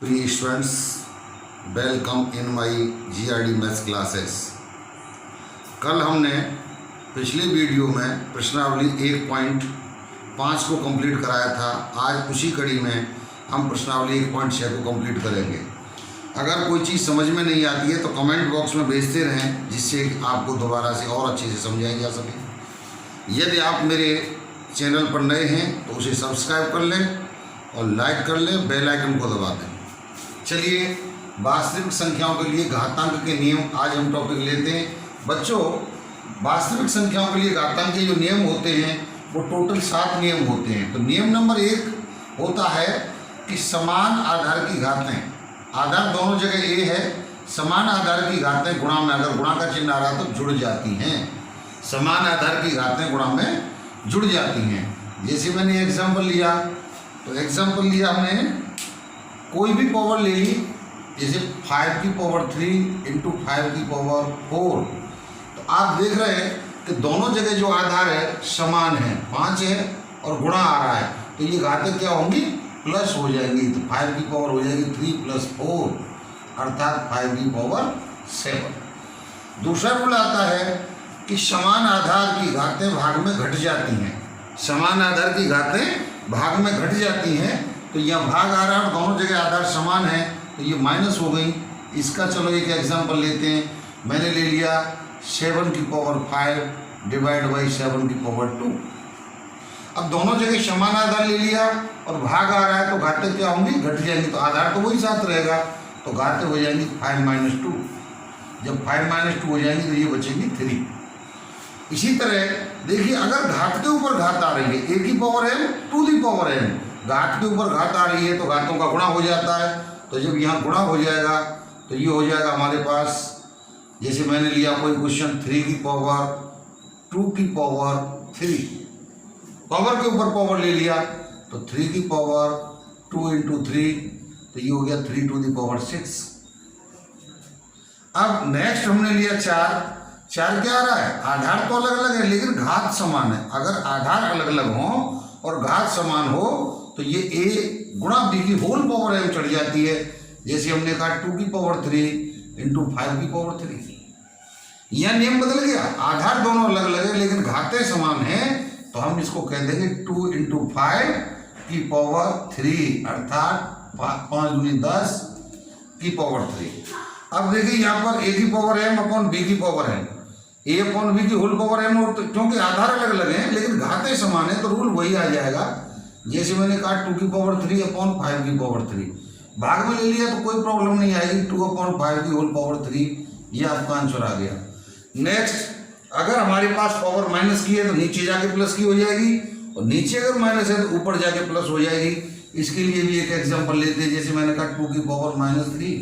प्रिय students, welcome in my GRD maths classes. कल हमने पिछले वीडियो में प्रश्नावली 1.5 को कंप्लीट कराया था। आज उसी कड़ी में हम प्रश्नावली 1.6 को कंप्लीट करेंगे। अगर कोई चीज़ समझ में नहीं आती है तो कमेंट बॉक्स में भेजते रहें, जिससे आपको दोबारा से और अच्छे से समझाई जा सके। यदि आप मेरे चैनल पर नए हैं तो उसे सब्सक्राइब कर लें और लाइक कर लें, बेल आइकन को दबा दें। चलिए, वास्तविक संख्याओं के लिए घातांक के नियम आज हम टॉपिक लेते हैं। बच्चों, वास्तविक संख्याओं के लिए घातांक के जो नियम होते हैं वो टोटल 7 नियम होते हैं। तो नियम नंबर 1 होता है कि समान आधार की घातें, आधार दोनों जगह ए है, समान आधार की घातें गुणा में, अगर गुणा का चिन्ह आ रहा तो जुड़ जाती हैं। समान आधार की घातें गुणा में जुड़ जाती हैं। जैसे मैंने एग्जाम्पल लिया, तो एग्जाम्पल लिया हमने, कोई भी पावर ले ली, जैसे 5 की पावर 3 इंटू 5 की पावर 4। तो आप देख रहे हैं कि दोनों जगह जो आधार है समान है, 5 है और गुणा आ रहा है, तो ये घातें क्या होंगी, प्लस हो जाएंगी। तो 5 की पावर हो जाएगी 3 + 4 अर्थात 5 की पावर 7। दूसरा रूल आता है कि समान आधार की घातें भाग में घट जाती हैं। समान आधार की घातें भाग में घट जाती हैं, तो यह भाग आ रहा है और दोनों जगह आधार समान है, तो ये माइनस हो गई। इसका चलो एक एग्जांपल लेते हैं। मैंने ले लिया 7 की पावर 5 डिवाइड बाई 7 की पावर 2। अब दोनों जगह समान आधार ले लिया और भाग आ रहा है, तो घातें क्या होंगी, घट जाएंगी। तो आधार तो वही साथ रहेगा, तो घातें हो जाएंगी 5 - 2। जब 5 - 2 हो जाएंगी तो ये बचेंगी 3। इसी तरह देखिए, अगर घात के ऊपर घात आ रही है, a की power m to the power n, घात के ऊपर घात आ रही है तो घातों का गुणा हो जाता है। तो जब यहाँ गुणा हो जाएगा तो ये हो जाएगा हमारे पास, जैसे मैंने लिया कोई क्वेश्चन 3 की पावर 2 की पावर 3, पावर के ऊपर पावर ले लिया, तो 3 की पावर 2 इंटू 3, तो ये हो गया 3 टू दी पावर 6। अब नेक्स्ट हमने लिया 4 क्या आ रहा है, आधार तो अलग अलग है लेकिन घात समान है। अगर आधार अलग अलग हो और घात समान हो तो ये a गुणा b की होल पावर m चढ़ जाती है। जैसे हमने कहा 2 की पावर 3 इंटू 5 की पावर 3। यह नियम बदल गया, आधार दोनों अलग अलग है लेकिन घातें समान हैं, तो हम इसको कह देंगे 2 इंटू 5 की पावर 3 अर्थात 5 दूनी 10 की पावर 3। अब देखिए यहाँ पर a की पावर m अपॉन b की power n, a upon b की होल पावर m, और क्योंकि आधार अलग अलग हैं लेकिन घातें समान है तो रूल वही आ जाएगा। जैसे मैंने कहा 2 की पावर 3 अपॉन 5 की पावर 3, भाग में ले लिया तो कोई प्रॉब्लम नहीं आएगी, 2 अपॉन 5 की होल पावर 3, ये आपका आंसर आ गया। नेक्स्ट, अगर हमारे पास पावर माइनस की है तो नीचे जाके प्लस की हो जाएगी, और नीचे अगर माइनस है तो ऊपर जाके प्लस हो जाएगी। इसके लिए भी एक एग्जाम्पल लेते हैं। जैसे मैंने कहा 2 की पावर -3,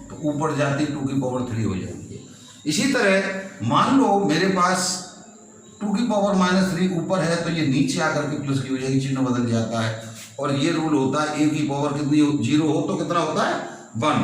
तो ऊपर जाती 2 की पावर 3 हो जाएगी। इसी तरह मान लो मेरे पास 2 की पावर -3 ऊपर है, तो ये नीचे आकर के प्लस की हो जाएगी, चिन्ह बदल जाता है। और ये रूल होता है a की पावर कितनी 0 हो तो कितना होता है 1।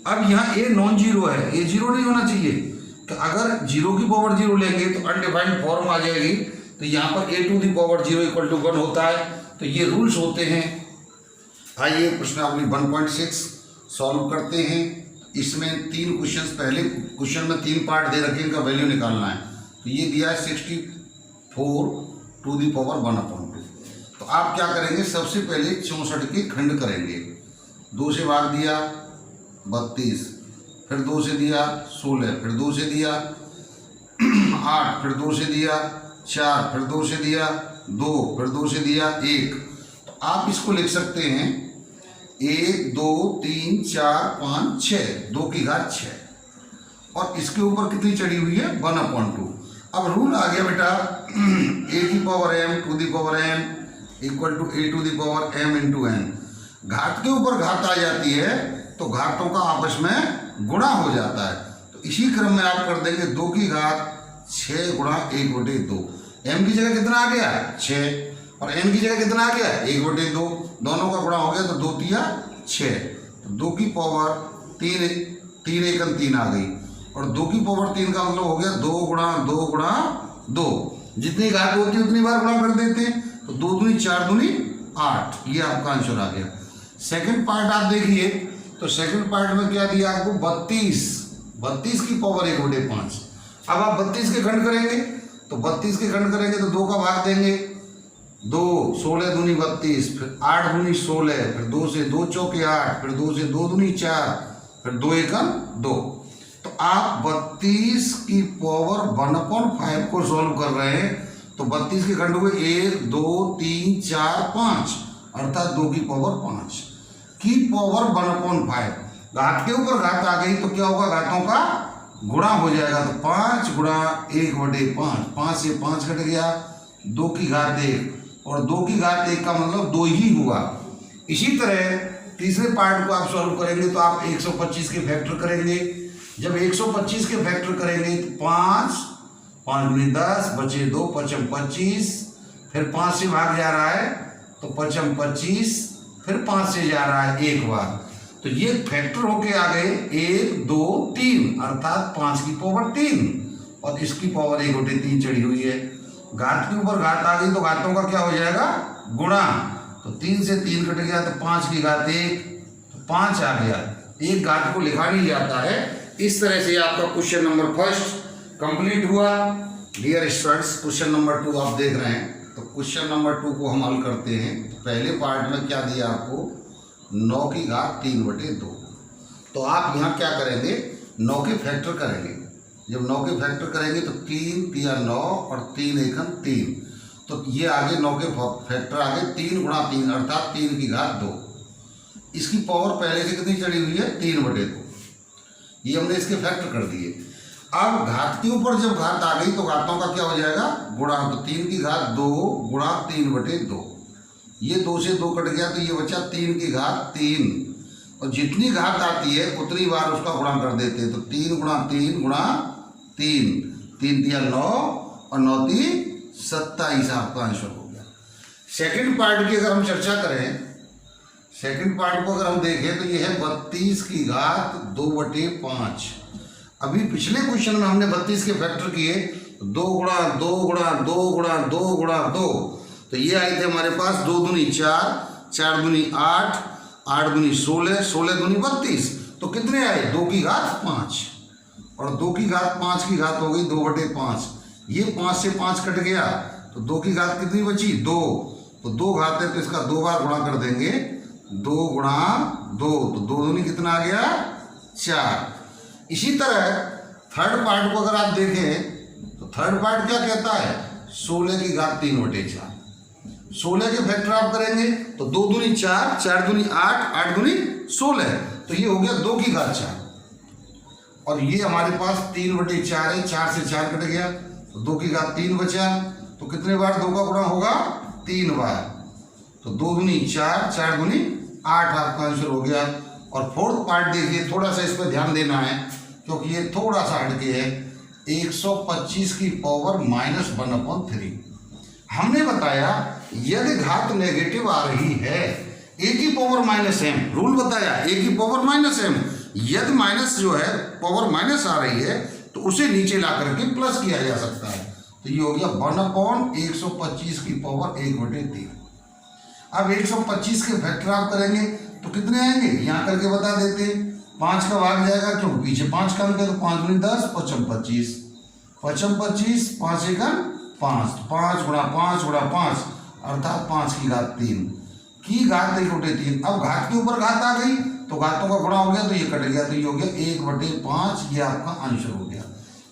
अब यहाँ a नॉन जीरो है, a 0 नहीं होना चाहिए, कि अगर 0 की पावर 0 लेंगे तो अनडिफाइंड फॉर्म आ जाएगी। तो यहाँ पर a टू दी पावर 0 = 1 होता है। तो ये रूल्स होते हैं। आइए प्रश्नावली 1.6 सॉल्व करते हैं। इसमें 3 क्वेश्चन, पहले क्वेश्चन में 3 पार्ट दे रखे, इनका वैल्यू निकालना है। तो ये दिया है 64 टू दी पावर 1/2। तो आप क्या करेंगे, सबसे पहले 64 के खंड करेंगे। 2 से भाग दिया 32, फिर 2 से दिया 16, फिर 2 से दिया 8, फिर 2 से दिया 4, फिर 2 से दिया 2, फिर 2 से दिया 1। तो आप इसको लिख सकते हैं 1 2 3 4 5 6, 2 की घात 6, और इसके ऊपर कितनी चढ़ी हुई है 1/2। अब रूल आ गया बेटा, a की power m to the power n equal to a to the power m into n। घात के ऊपर घात आ जाती है तो घातों का आपस में गुणा हो जाता है। तो इसी क्रम में आप कर देंगे 2 की घात 6 गुणा 1/2। m की जगह कितना आ गया 6 और n की जगह कितना आ गया 1/2, दोनों का गुणा हो गया तो 2 तिया 6। तो 2 की पावर 3 1 3 आ गई, और 2 की पावर 3 का मतलब हो गया 2 गुणा 2 गुणा 2। जितनी घात होती है उतनी बार गुणा कर देते हैं, तो 2 दूनी 4 दूनी 8, ये आपका आंसर आ गया। सेकंड पार्ट आप देखिए, तो सेकंड पार्ट में क्या दिया आपको 32 की पावर 1/5। अब आप 32 के खंड करेंगे तो 32 के खंड करेंगे तो 2 का भाग देंगे, 2 16 दूनी 32, फिर 8 दूनी 16, फिर 2 से 2 चौके 8, फिर 2 से 2 दूनी 4, फिर 2 एकम 2। तो आप 32 की पावर 1/5 को सॉल्व कर रहे हैं तो 32 के खंड हुए 1 2 3 4 5, अर्थात 2 की पावर 5 की पावर 1/5। घात के ऊपर घात आ गई तो क्या होगा, घातों का गुणा हो जाएगा। तो 5 गुणा 1/5, 5 से 5 कट गया, 2 की घात 1, और 2 की घात 1 का मतलब 2 ही हुआ। इसी तरह तीसरे पार्ट को आप सॉल्व करेंगे तो आप 125 के फैक्टर करेंगे। जब 125 के फैक्टर करेंगे तो 5 दूनी 10, बचे 2, 5 25, फिर 5 से भाग जा रहा है तो 5 25, फिर 5 से जा रहा है एक बार, तो ये फैक्टर होके आ गए 1 2 3, अर्थात 5 की पावर 3, और इसकी पावर 1/3 चढ़ी हुई है। घात के ऊपर घात आ गई तो घातों का क्या हो जाएगा, गुणा। तो 3 से 3 कट गया तो 5 की घात 1, तो 5 आ गया। एक घात को लिखा नहीं जाता है। इस तरह से आपका क्वेश्चन नंबर फर्स्ट कंप्लीट हुआ। डियर स्टूडेंट्स, क्वेश्चन नंबर 2 आप देख रहे हैं। तो क्वेश्चन नंबर 2 को हम हल करते हैं। तो पहले पार्ट में क्या दिया आपको, 9 की घात 3/2। तो आप यहाँ क्या करेंगे, 9 के फैक्टर करेंगे। जब 9 के फैक्टर करेंगे तो 3 तिया 9 और 3 एकम 3, तो ये आगे 9 के फैक्टर आगे 3 गुणा 3, अर्थात 3 की घात 2। इसकी पावर पहले से कितनी चढ़ी हुई है, 3/2। ये हमने इसके फैक्टर कर दिए। अब घात के ऊपर जब घात आ गई तो घातों का क्या हो जाएगा, गुणा। तो 3 की घात 2 गुणा 3/2, ये 2 से 2 कट गया तो ये बचा 3 की घात 3, और जितनी घात आती है उतनी बार उसका गुणा कर देते हैं। तो 3 गुणा 3 गुणा 3, 3 तिया 9 और 9 3 27, आपका आंसर हो गया। सेकंड पार्ट की अगर हम चर्चा करें, सेकंड पार्ट को अगर हम देखें तो ये है 32 की घात 2/5। अभी पिछले क्वेश्चन में हमने 32 के फैक्टर किए, 2 गुणा 2 गुणा 2 गुणा 2 गुणा 2, तो ये आए थे हमारे पास 2 दूनी 4, 4 दूनी 8, 8 दूनी 16, 16 दूनी 32, तो कितने आए, 2 की घात 5, और 2 की घात 5 की घात हो गई 2/5। ये 5 से 5 कट गया तो 2 की घात कितनी बची, 2, तो 2 घात है तो इसका 2 बार गुणा कर देंगे, 2 गुणा 2, तो 2 दूनी कितना आ गया, 4। इसी तरह थर्ड पार्ट को अगर आप देखें तो थर्ड पार्ट क्या कहता है, 16 की घात 3/4। 16 के फैक्टर आप करेंगे तो 2 दूनी 4, 4 दूनी 8, 8 दूनी 16, तो ये हो गया 2 की घात 4, और ये हमारे पास 3/4 है, 4 से 4 कट गया तो 2 की घात 3 बचा। तो कितने बार 2 का गुणा होगा, 3 बार, तो 2 दूनी 4, 4 दूनी 8, आपका आंसर हो गया। और फोर्थ पार्ट देखिए, थोड़ा सा इस पर ध्यान देना है क्योंकि ये थोड़ा सा हटके है। 125 की पावर -1/3। हमने बताया यदि घात नेगेटिव आ रही है, a की पावर -m, रूल बताया a की पावर -m, यदि माइनस जो है पावर माइनस आ रही है तो उसे नीचे ला करके प्लस किया जा सकता है। तो ये हो गया 1/125 की पावर 1/3। अब 125 के फैक्टर आप करेंगे तो कितने आएंगे, यहाँ करके बता देते हैं। 5 का भाग जाएगा क्योंकि पीछे 5 का अंक है, तो 5 दूनी 10, 5 25, 5 25, 5 एकम 5, 5 गुणा 5 गुणा 5, अर्थात 5 की घात 3 की घात 1/3। अब घात के ऊपर घात आ गई तो घातों का गुणा हो गया तो ये कट गया, तो ये हो गया 1/5, ये आपका आंसर हो गया।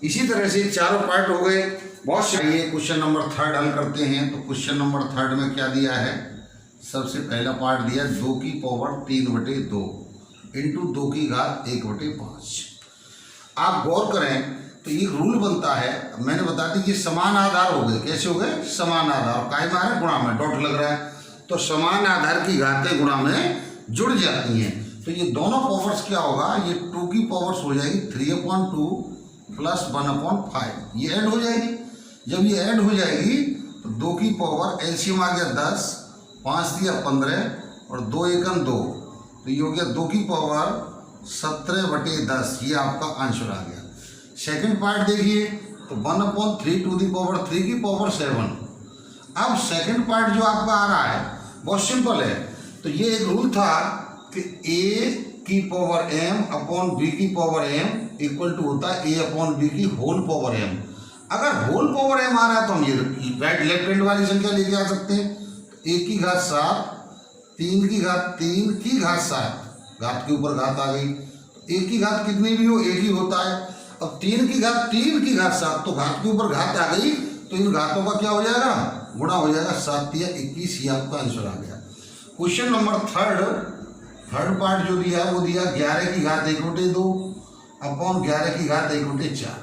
इसी तरह से चारों पार्ट हो गए। बहुत चाहिए क्वेश्चन नंबर 3 हल करते हैं। तो क्वेश्चन नंबर 3 में क्या दिया है, सबसे पहला पार्ट दिया 2 की पावर 3/2 इंटू 2 की घात 1/5। आप गौर करें तो ये रूल बनता है, मैंने बता दी ये समान आधार हो गए। कैसे हो गए, समान आधार, काय में आ रहा है, गुणा में, डॉट लग रहा है, तो समान आधार की घातें गुणा में जुड़ जाती हैं। तो ये दोनों पावर्स क्या होगा, ये 2 की पावर्स हो जाएगी 3/2 प्लस 1/5, ये ऐड हो जाएगी। जब ये ऐड हो जाएगी तो 2 की पावर एलसीएम आ गया 10, 5 दिया 15 और 2 एकम 2, तो ये हो गया 2 की पावर 17/10, ये आपका आंसर आ गया। सेकंड पार्ट देखिए तो 1/3 टू दी पावर 3 की पावर 7। अब सेकंड पार्ट जो आपका आ रहा है बहुत सिंपल है। तो ये एक रूल था कि a की पावर m अपॉन b की पावर m इक्वल टू होता है a अपॉन b की होल पावर m। अगर होल पावर m आ रहा है तो हम ये राइट लेफ्ट हैंड वाली संख्या लेके आ सकते हैं। a की घात 7, 3 की घात 3 की घात 7, घात के ऊपर घात आ गई। a की घात कितनी भी हो एक ही होता है। अब 3 की घात 3 की घात 7, तो घात के ऊपर घात आ गई तो इन घातों का क्या हो जाएगा, गुणा हो जाएगा। 7 या 21, ये आपका आंसर आ गया। क्वेश्चन नंबर थर्ड पार्ट जो दिया है वो दिया 11 की घात 1/2 अपॉन 11 की घात 1/4।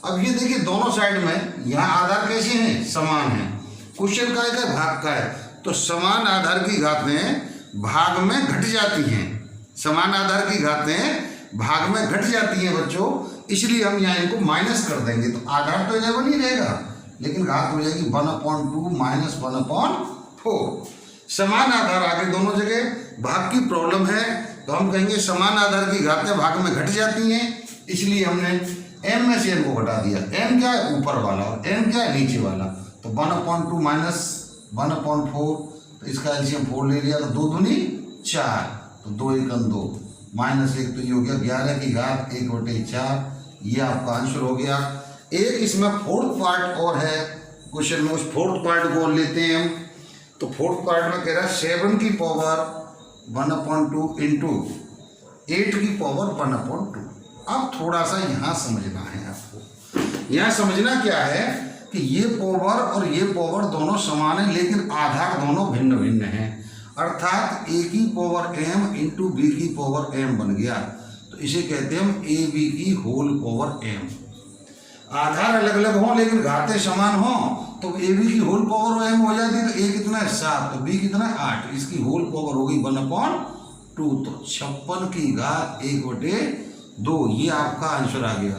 अब ये देखिए दोनों साइड में यहाँ आधार कैसे हैं, समान है। क्वेश्चन का है भाग का है, तो समान आधार की घातें भाग में घट जाती हैं। समान आधार की घातें भाग में घट जाती हैं बच्चों, इसलिए हम यहाँ इनको माइनस कर देंगे। तो आधार तो 11 ही रहेगा, लेकिन घात हो जाएगी 1/2 माइनस 1/4। समान आधार आगे दोनों जगह भाग की प्रॉब्लम है, तो हम कहेंगे समान आधार की घातें भाग में घट जाती हैं, इसलिए हमने m में से n को घटा दिया। n क्या है, ऊपर वाला, और n क्या है, नीचे वाला। तो 1/2 माइनस 1/4, तो इसका एलसीएम 4 ले लिया, तो 2 दूनी 4, तो 2 1 2 माइनस 1, तो ये हो गया 11 की घात 1/4। ये आपका आंसर हो गया। एक इसमें फोर्थ पार्ट और है क्वेश्चन में, उस फोर्थ पार्ट को लेते हैं हम। तो फोर्थ पार्ट में कह रहा है 7 की पावर 1/2 इंटू 8 की पावर 1/2। अब थोड़ा सा यहाँ समझना है आपको। यहाँ समझना क्या है कि ये पावर और ये पावर दोनों समान है, लेकिन आधार दोनों भिन्न भिन्न हैं। अर्थात a की पावर m इंटू b की पावर m बन गया, तो इसे कहते हैं हम ab की होल पावर m। आधार अलग अलग हों लेकिन घातें समान हों तो ab की होल पावर m हो जाती है। तो a कितना है 7, तो b कितना है 8, इसकी होल पावर हो गई 1/2, तो 56 की घात 1/2, ये आपका आंसर आ गया।